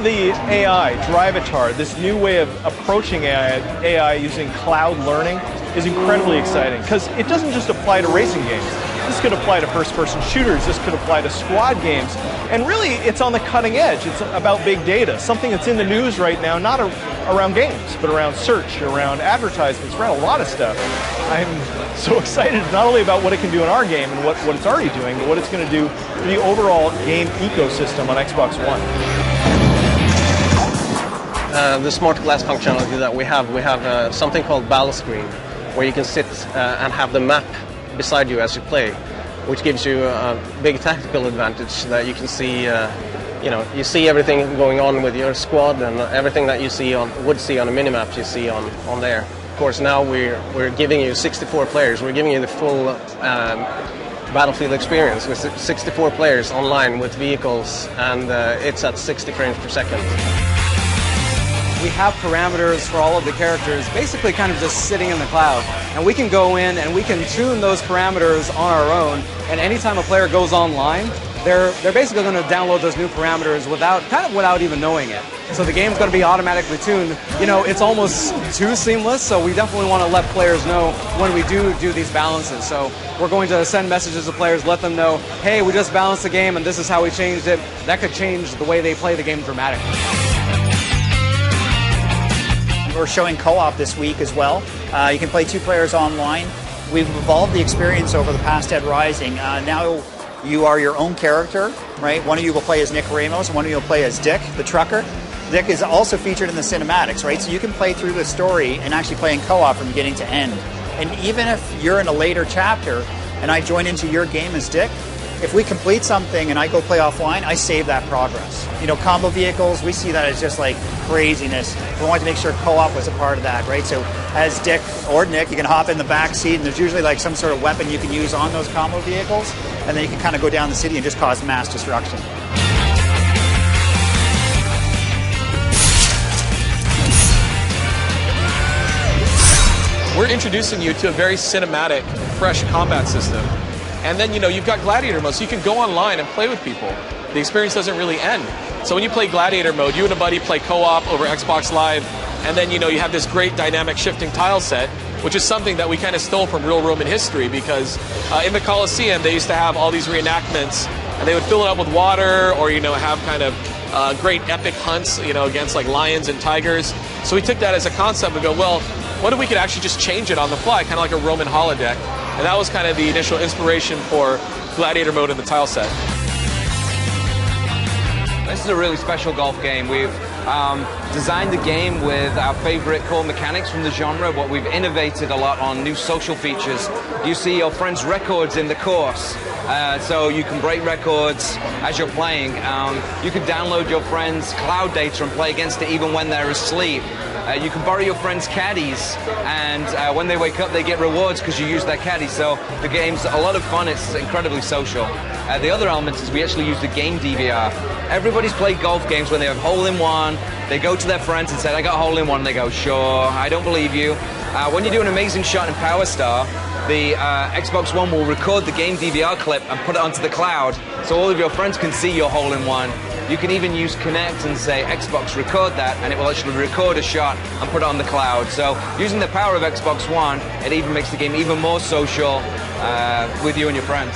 the AI, Drivatar, this new way of approaching AI using cloud learning is incredibly exciting because it doesn't just apply to racing games. This could apply to first-person shooters, this could apply to squad games, and really it's on the cutting edge. It's about big data, something that's in the news right now, not around games, but around search, around advertisements, around a lot of stuff. I'm so excited not only about what it can do in our game and what it's already doing, but what it's going to do for the overall game ecosystem on Xbox One. The smart glass functionality that we have something called battle screen, where you can sit and have the map beside you as you play, which gives you a big tactical advantage that you can see. You see everything going on with your squad, and everything that you would see on a minimap you see on there. Of course, now we're giving you 64 players. We're giving you the full Battlefield experience with 64 players online with vehicles, and it's at 60 frames per second. We have parameters for all of the characters basically kind of just sitting in the cloud, and we can go in and we can tune those parameters on our own, and anytime a player goes online, they're basically going to download those new parameters without even knowing it. So the game's going to be automatically tuned. You know, it's almost too seamless, so we definitely want to let players know when we do these balances. So we're going to send messages to players, let them know, hey, we just balanced the game and this is how we changed it. That could change the way they play the game dramatically. We're showing co-op this week as well. You can play 2 players online. We've evolved the experience over the past Dead Rising. Now you are your own character, right? One of you will play as Nick Ramos, and one of you will play as Dick, the trucker. Dick is also featured in the cinematics, right? So you can play through the story and actually play in co-op from beginning to end. And even if you're in a later chapter and I join into your game as Dick, if we complete something and I go play offline, I save that progress. You know, combo vehicles, we see that as just like craziness. We wanted to make sure co-op was a part of that, right? So as Dick or Nick, you can hop in the back seat, and there's usually like some sort of weapon you can use on those combo vehicles, and then you can kind of go down the city and just cause mass destruction. We're introducing you to a very cinematic, fresh combat system. And then, you've got Gladiator mode, so you can go online and play with people. The experience doesn't really end. So when you play Gladiator mode, you and a buddy play co-op over Xbox Live, and then, you have this great dynamic shifting tile set, which is something that we kind of stole from real Roman history, because in the Colosseum, they used to have all these reenactments, and they would fill it up with water, or, have kind of great epic hunts, against like lions and tigers. So we took that as a concept and go, well, what if we could actually just change it on the fly, kind of like a Roman holodeck? And that was kind of the initial inspiration for Gladiator mode in the tile set. This is a really special golf game. We've designed the game with our favorite core mechanics from the genre, but we've innovated a lot on new social features. You see your friends' records in the course, so you can break records as you're playing. You can download your friends' cloud data and play against it even when they're asleep. You can borrow your friends' caddies, and when they wake up, they get rewards because you use their caddies. So the game's a lot of fun. It's incredibly social. The other element is we actually use the game DVR. Everybody's played golf games when they have hole-in-one. They go to their friends and say, I got a hole-in-one, and they go, sure, I don't believe you. When you do an amazing shot in Power Star, the Xbox One will record the game DVR clip and put it onto the cloud, so all of your friends can see your hole-in-one. You can even use Connect and say, Xbox, record that, and it will actually record a shot and put it on the cloud. So using the power of Xbox One, it even makes the game even more social with you and your friends.